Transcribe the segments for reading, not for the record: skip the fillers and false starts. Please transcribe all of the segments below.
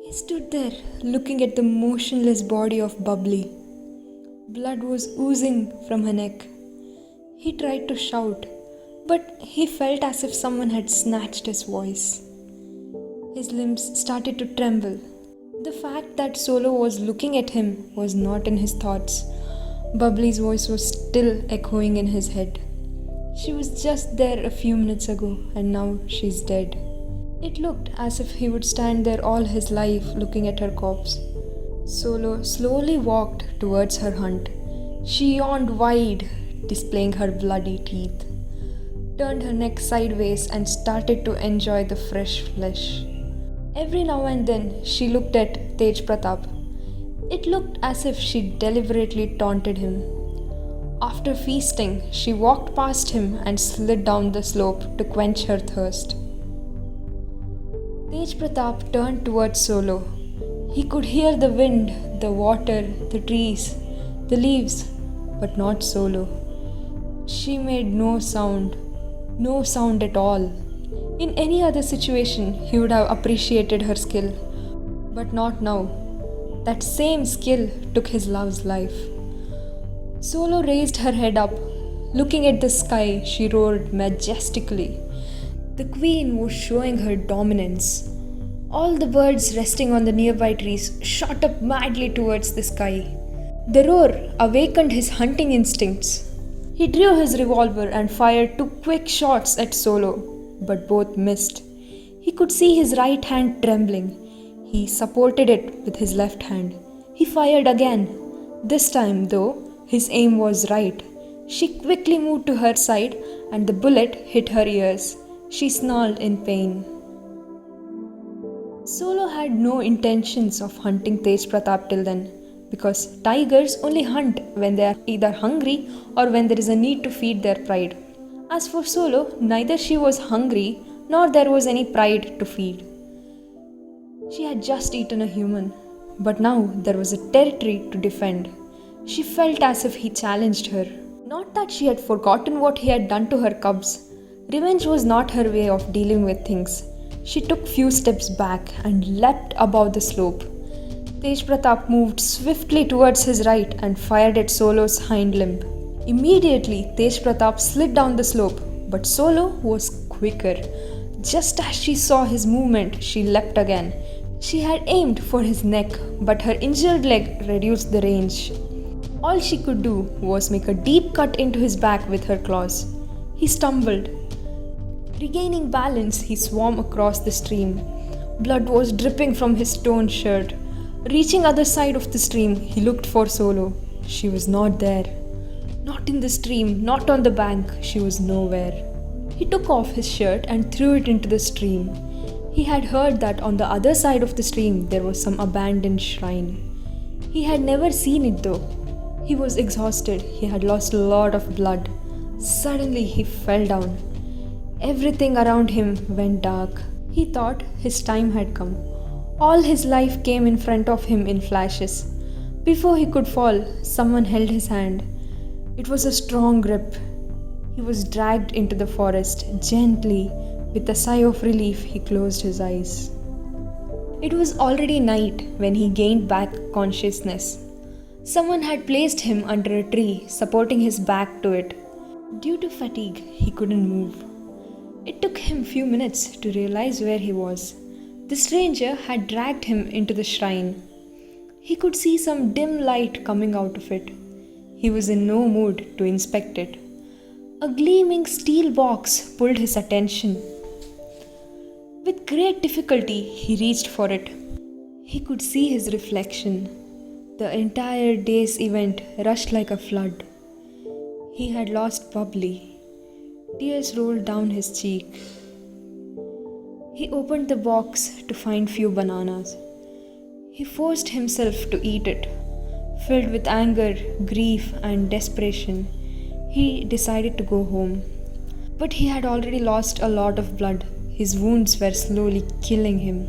He stood there, looking at the motionless body of Bubbly. Blood was oozing from her neck. He tried to shout, but he felt as if someone had snatched his voice. His limbs started to tremble. The fact that Solo was looking at him was not in his thoughts. Bubbly's voice was still echoing in his head. She was just there a few minutes ago, and now she's dead. It looked as if he would stand there all his life looking at her corpse. Solo slowly walked towards her hunt. She yawned wide, displaying her bloody teeth, turned her neck sideways and started to enjoy the fresh flesh. Every now and then she looked at Tej Pratap. It looked as if she deliberately taunted him. After feasting, she walked past him and slid down the slope to quench her thirst. Tej Pratap turned towards Solo. He could hear the wind, the water, the trees, the leaves, but not Solo. She made no sound at all. In any other situation, he would have appreciated her skill, but not now. That same skill took his love's life. Solo raised her head up. Looking at the sky, she roared majestically. The queen was showing her dominance. All the birds resting on the nearby trees shot up madly towards the sky. The roar awakened his hunting instincts. He drew his revolver and fired 2 quick shots at Solo, but both missed. He could see his right hand trembling. He supported it with his left hand. He fired again. This time, though, his aim was right. She quickly moved to her side and the bullet hit her ears. She snarled in pain. Solo had no intentions of hunting Tej Pratap till then, because tigers only hunt when they are either hungry or when there is a need to feed their pride. As for Solo, neither she was hungry nor there was any pride to feed. She had just eaten a human, but now there was a territory to defend. She felt as if he challenged her. Not that she had forgotten what he had done to her cubs. Revenge was not her way of dealing with things. She took few steps back and leapt above the slope. Tej Pratap moved swiftly towards his right and fired at Solo's hind limb. Immediately, Tej Pratap slid down the slope, but Solo was quicker. Just as she saw his movement, she leapt again. She had aimed for his neck, but her injured leg reduced the range. All she could do was make a deep cut into his back with her claws. He stumbled. Regaining balance, he swam across the stream. Blood was dripping from his torn shirt. Reaching other side of the stream, he looked for Solo. She was not there. Not in the stream, not on the bank, she was nowhere. He took off his shirt and threw it into the stream. He had heard that on the other side of the stream there was some abandoned shrine. He had never seen it though. He was exhausted. He had lost a lot of blood. Suddenly he fell down. Everything around him went dark. He thought his time had come. All his life came in front of him in flashes. Before he could fall, someone held his hand. It was a strong grip. He was dragged into the forest gently. With a sigh of relief, he closed his eyes. It was already night when he gained back consciousness. Someone had placed him under a tree, supporting his back to it. Due to fatigue, he couldn't move. It took him few minutes to realize where he was. The stranger had dragged him into the shrine. He could see some dim light coming out of it. He was in no mood to inspect it. A gleaming steel box pulled his attention. With great difficulty, he reached for it. He could see his reflection. The entire day's event rushed like a flood. He had lost Bubbly. Tears rolled down his cheek. He opened the box to find few bananas. He forced himself to eat it. Filled with anger, grief, and desperation, he decided to go home. But he had already lost a lot of blood. His wounds were slowly killing him.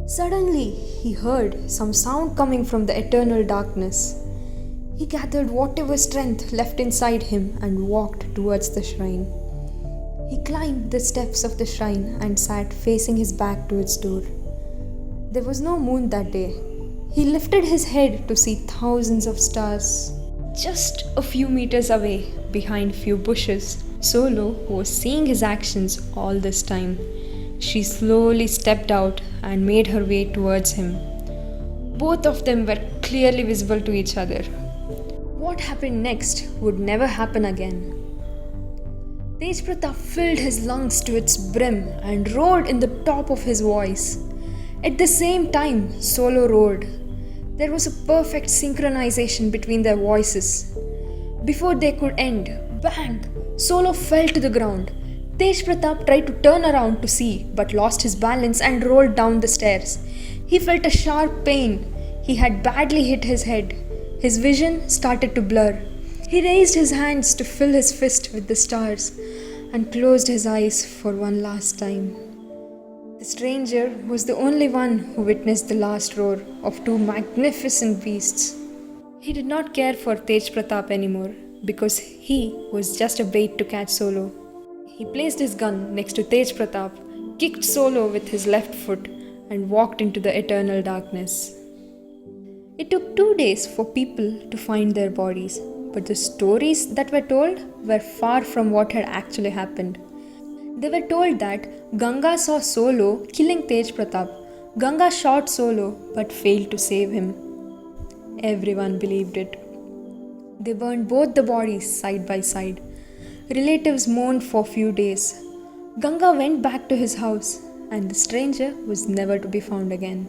Suddenly, he heard some sound coming from the eternal darkness. He gathered whatever strength left inside him and walked towards the shrine. He climbed the steps of the shrine and sat facing his back to its door. There was no moon that day. He lifted his head to see thousands of stars. Just a few meters away, behind few bushes, Solo was seeing his actions all this time. She slowly stepped out and made her way towards him. Both of them were clearly visible to each other. What happened next would never happen again. Tej Pratap filled his lungs to its brim and roared in the top of his voice. At the same time, Solo roared. There was a perfect synchronization between their voices. Before they could end, bang! Solo fell to the ground. Tej Pratap tried to turn around to see but lost his balance and rolled down the stairs. He felt a sharp pain. He had badly hit his head. His vision started to blur. He raised his hands to fill his fist with the stars and closed his eyes for one last time. The stranger was the only one who witnessed the last roar of two magnificent beasts. He did not care for Tej Pratap anymore because he was just a bait to catch Solo. He placed his gun next to Tej Pratap, kicked Solo with his left foot, and walked into the eternal darkness. It took 2 days for people to find their bodies, but the stories that were told were far from what had actually happened. They were told that Ganga saw Solo killing Tej Pratap. Ganga shot Solo but failed to save him. Everyone believed it. They burned both the bodies side by side. Relatives mourned for few days. Ganga went back to his house and the stranger was never to be found again.